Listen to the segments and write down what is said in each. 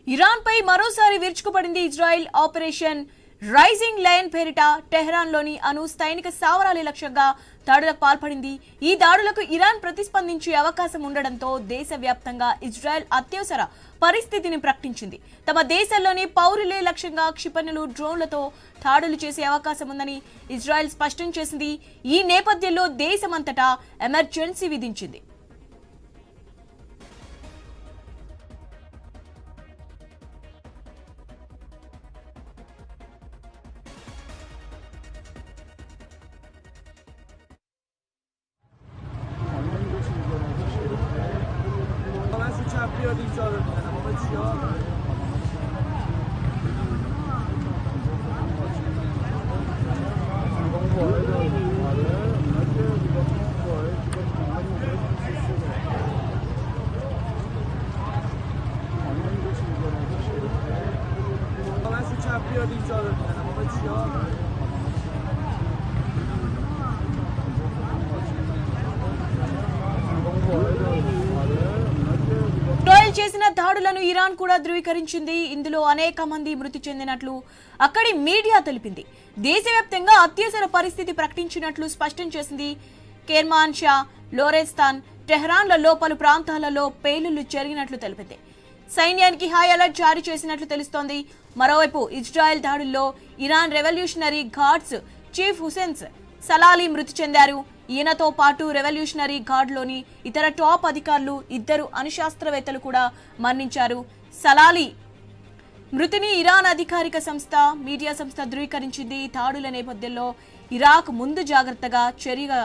Iran పై మరోసారి విరుచుకుపడింది Israel. Operation rising lion పేరిట Tehran లోని అణు సైనిక స్థావరాల లక్ష్యంగా దాడులకు పాల్పడింది. ఈ దాడులకు ఇరాన్ ప్రతిస్పందించే అవకాశం ఉండడంతో దేశవ్యాప్తంగా ఇజ్రాయెల్ అత్యవసర పరిస్థితిని ప్రకటించింది. తమ దేశంలోని పౌరులే లక్ష్యంగా క్షిపణులు, డ్రోన్లతో దాడులు చేసే అవకాశం ఉందని ఇజ్రాయెల్ స్పష్టం చేసింది. ఈ నేపథ్యంలో దేశమంతటా ఎమర్జెన్సీ విధించింది. ఇజ్రాయెల్ చేసిన దాడులను ఇరాన్ కూడా ధృవీకరించింది. ఇందులో అనేక మంది మృతి చెందినట్లు అక్కడి మీడియా తెలిపింది. దేశవ్యాప్తంగా అత్యవసర పరిస్థితి ప్రకటించినట్లు స్పష్టం చేసింది. కెర్మాన్ షా, లోరెస్తాన్, టెహ్రాన్లలో పలు ప్రాంతాలలో పేలుళ్లు జరిగినట్లు తెలిపింది. సైన్యానికి హై అలర్ట్ జారీ చేసినట్లు తెలుస్తోంది. మరోవైపు ఇజ్రాయెల్ దాడుల్లో Iran revolutionary guards chief Hussein Salami మృతి చెందారు. ఈయనతో పాటు రెవల్యూషనరీ గార్డ్లోని ఇతర టాప్ అధికారులు, ఇద్దరు అణుశాస్త్రవేత్తలు కూడా మరణించారు. సలాలీ మృతిని ఇరాన్ అధికారిక సంస్థ, మీడియా సంస్థ ధృవీకరించింది. దాడుల నేపథ్యంలో ఇరాక్ ముందు జాగ్రత్తగా చర్యగా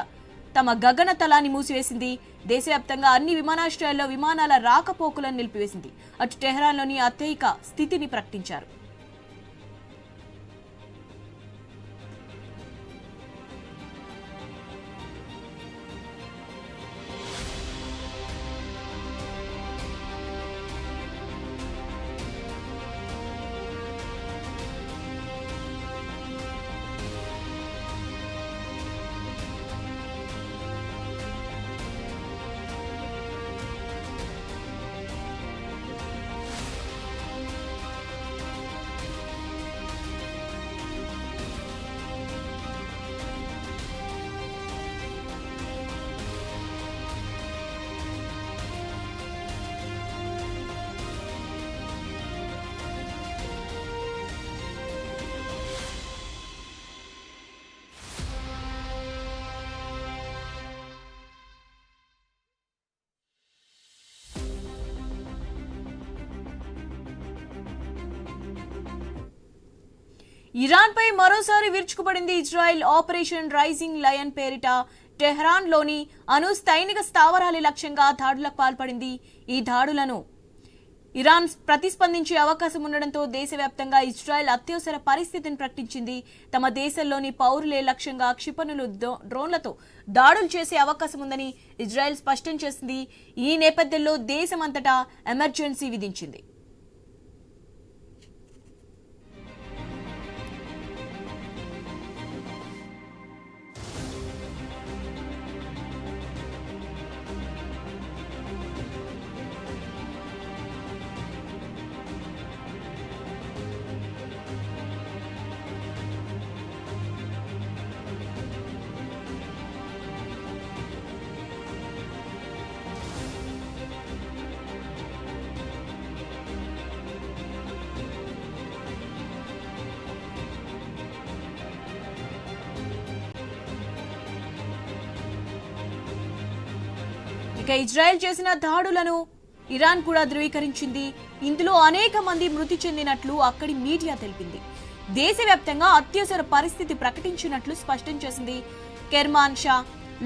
తమ గగన తలాన్ని మూసివేసింది. దేశవ్యాప్తంగా అన్ని విమానాశ్రయాల్లో విమానాల రాకపోకలను నిలిపివేసింది. అటు టెహ్రాన్లోని అత్యయిక స్థితిని ప్రకటించారు. ఇరాన్ పై మరోసారి విరుచుకుపడింది ఇజ్రాయెల్. ఆపరేషన్ రైజింగ్ లయన్ పేరిట టెహ్రాన్ లోని అణు సైనిక స్థావరాల లక్ష్యంగా దాడులకు పాల్పడింది. ఈ దాడులను ఇరాన్ ప్రతిస్పందించే అవకాశం ఉండడంతో దేశవ్యాప్తంగా ఇజ్రాయెల్ అత్యవసర పరిస్థితిని ప్రకటించింది. తమ దేశంలోని పౌరులే లక్ష్యంగా క్షిపణులు, డ్రోన్లతో దాడులు చేసే అవకాశం ఉందని ఇజ్రాయెల్ స్పష్టం చేసింది. ఈ నేపథ్యంలో దేశమంతటా ఎమర్జెన్సీ విధించింది. ఇక ఇజ్రాయెల్ చేసిన దాడులను ఇరాన్ కూడా ధృవీకరించింది. ఇందులో అనేక మంది మృతి చెందినట్లు అక్కడి మీడియా తెలిపింది. దేశవ్యాప్తంగా అత్యవసర పరిస్థితి ప్రకటించినట్లు స్పష్టం చేసింది. కెర్మాన్ షా,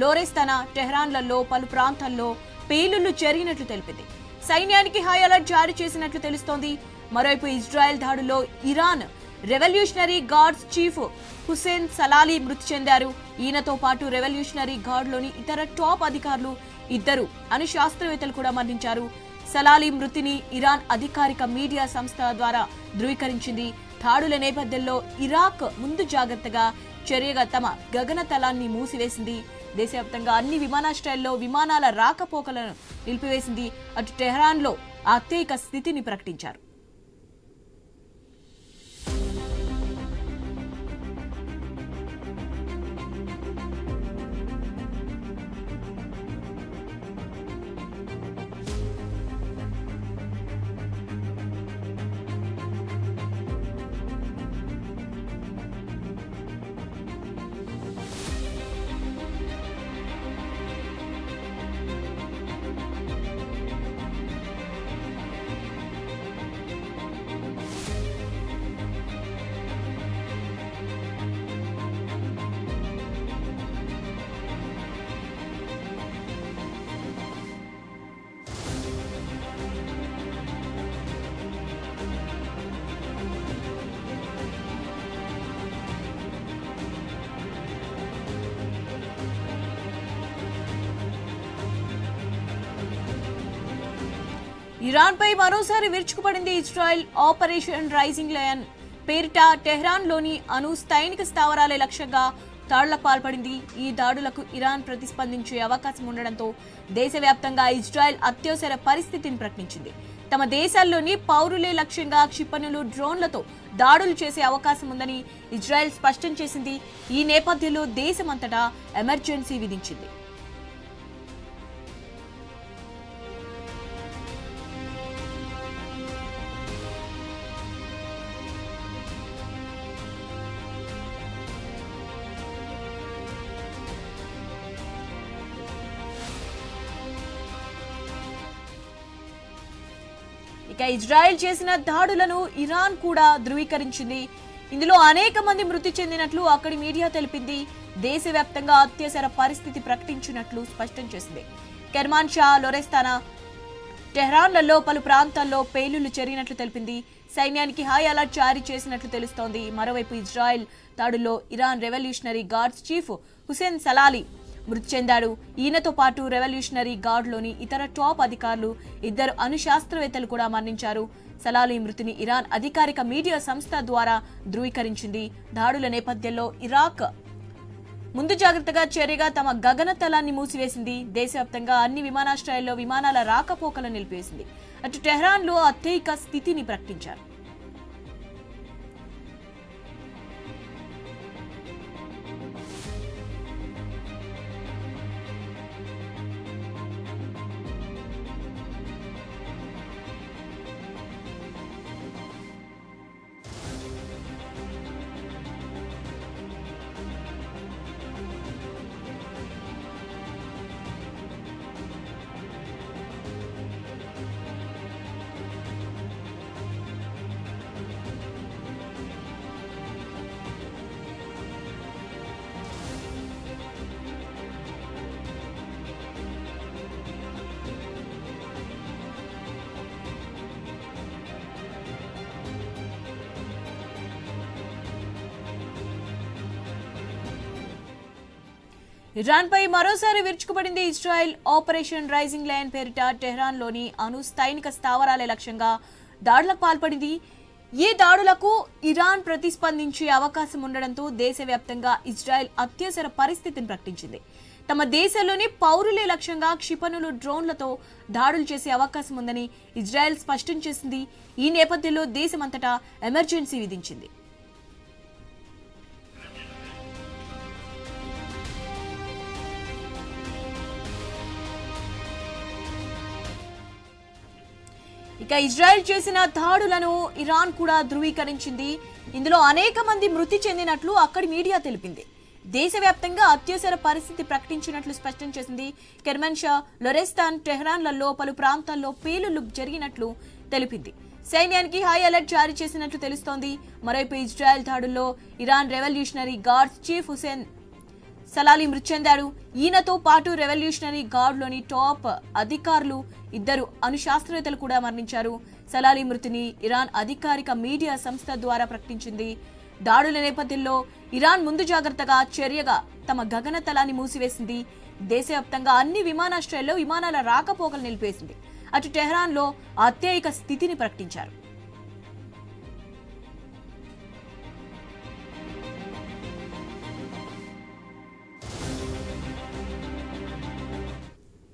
లోరెస్తానా, టెహ్రాన్లలో పలు ప్రాంతాల్లో పేలుళ్లు జరిగినట్లు తెలిపింది. సైన్యానికి హై అలర్ట్ జారీ చేసినట్లు తెలుస్తోంది. మరోవైపు ఇజ్రాయెల్ దాడుల్లో Iran revolutionary guards chief Hussein Salami మృతి చెందారు. ఈయనతో పాటు రెవల్యూషనరీ గార్డ్లోని ఇతర టాప్ అధికారులు, ఇద్దరు అణుశాస్త్రవేత్తలు కూడా మరణించారు. సలాలీ మృతిని ఇరాన్ అధికారిక మీడియా సంస్థ ద్వారా ధృవీకరించింది. దాడుల నేపథ్యంలో ఇరాక్ ముందు జాగ్రత్తగా చర్యగా తమ గగనతలాన్ని మూసివేసింది. దేశవ్యాప్తంగా అన్ని విమానాశ్రయాల్లో విమానాల రాకపోకలను నిలిపివేసింది. అటు టెహ్రాన్లో అత్యయిక స్థితిని ప్రకటించారు. ఇరాన్ పై మరోసారి విరుచుకుపడింది ఇజ్రాయెల్. ఆపరేషన్ రైజింగ్ లయన్ పేరిట టెహ్రాన్ లోని అణు సైనిక స్థావరాలే లక్ష్యంగా దాడులకు పాల్పడింది. ఈ దాడులకు ఇరాన్ ప్రతిస్పందించే అవకాశం ఉండడంతో దేశవ్యాప్తంగా ఇజ్రాయెల్ అత్యవసర పరిస్థితిని ప్రకటించింది. తమ దేశాల్లోని పౌరులే లక్ష్యంగా క్షిపణులు, డ్రోన్లతో దాడులు చేసే అవకాశం ఉందని ఇజ్రాయెల్ స్పష్టం చేసింది. ఈ నేపథ్యంలో దేశమంతటా ఎమర్జెన్సీ విధించింది. ఇక ఇజ్రాయెల్ చేసిన దాడులను ఇరాన్ కూడా ధృవీకరించింది. ఇందులో అనేక మంది మృతి చెందినట్లు అక్కడి మీడియా తెలిపింది. దేశవ్యాప్తంగా అత్యవసర పరిస్థితి ప్రకటించినట్లు స్పష్టం చేసింది. కెర్మాన్షా, లొరెస్తానా, టెహ్రాన్లలో పలు ప్రాంతాల్లో పేలుళ్లు జరిగినట్లు తెలిపింది. సైన్యానికి హై అలర్ట్ జారీ చేసినట్లు తెలుస్తోంది. మరోవైపు ఇజ్రాయెల్ దాడుల్లో Iran revolutionary guards chief Hussein Salami మృతి చెందాడు. ఈయనతో పాటు రెవల్యూషనరీ గార్డ్లోని ఇతర టాప్ అధికారులు, 2 అణు శాస్త్రవేత్తలు కూడా మరణించారు. సలాలి మృతిని ఇరాన్ అధికారిక మీడియా సంస్థ ద్వారా ధృవీకరించింది. దాడుల నేపథ్యంలో ఇరాక్ ముందు జాగ్రత్తగా చర్యగా తమ గగనతలాన్ని మూసివేసింది. దేశవ్యాప్తంగా అన్ని విమానాశ్రయాల్లో విమానాల రాకపోకలను నిలిపివేసింది. అటు టెహ్రాన్లో అత్యయిక స్థితిని ప్రకటించారు. ఇరాన్ పై మరోసారి విరుచుకుపడింది ఇజ్రాయెల్. ఆపరేషన్ రైజింగ్ లయన్ పేరిట టెహ్రాన్ లోని అణు సైనిక స్థావరాలే లక్ష్యంగా దాడులకు పాల్పడింది. ఈ దాడులకు ఇరాన్ ప్రతిస్పందించే అవకాశం ఉండడంతో దేశవ్యాప్తంగా ఇజ్రాయెల్ అత్యవసర పరిస్థితిని ప్రకటించింది. తమ దేశంలోని పౌరులే లక్ష్యంగా క్షిపణులు, డ్రోన్లతో దాడులు చేసే అవకాశం ఉందని ఇజ్రాయెల్ స్పష్టం చేసింది. ఈ నేపథ్యంలో దేశమంతటా ఎమర్జెన్సీ విధించింది. ఇక ఇజ్రాయెల్ చేసిన దాడులను ఇరాన్ కూడా ధృవీకరించింది. ఇందులో అనేక మంది మృతి చెందినట్లు అక్కడి మీడియా తెలిపింది. దేశవ్యాప్తంగా అత్యవసర పరిస్థితి ప్రకటించినట్లు స్పష్టం చేసింది. కెర్మాన్షా, లొరెస్తాన్, టెహ్రాన్లలో పలు ప్రాంతాల్లో పేలుళ్లు జరిగినట్లు తెలిపింది. సైన్యానికి హై అలర్ట్ జారీ చేసినట్లు తెలుస్తోంది. మరోవైపు ఇజ్రాయెల్ దాడుల్లో Iran revolutionary guards chief Hussein Salami మృతి చెందాడు. ఈయనతో పాటు రెవల్యూషనరీ గార్డ్లోని టాప్ అధికారులు, 2 అణు శాస్త్రవేత్తలు కూడా మరణించారు. సలాలి మృతిని ఇరాన్ అధికారిక మీడియా సంస్థ ద్వారా ప్రకటించింది. దాడుల నేపథ్యంలో ఇరాన్ ముందు జాగ్రత్తగా చర్యగా తమ గగనతలాన్ని మూసివేసింది. దేశవ్యాప్తంగా అన్ని విమానాశ్రయాల్లో విమానాల రాకపోకలు నిలిపేసింది. అటు టెహ్రాన్లో అత్యయిక స్థితిని ప్రకటించారు.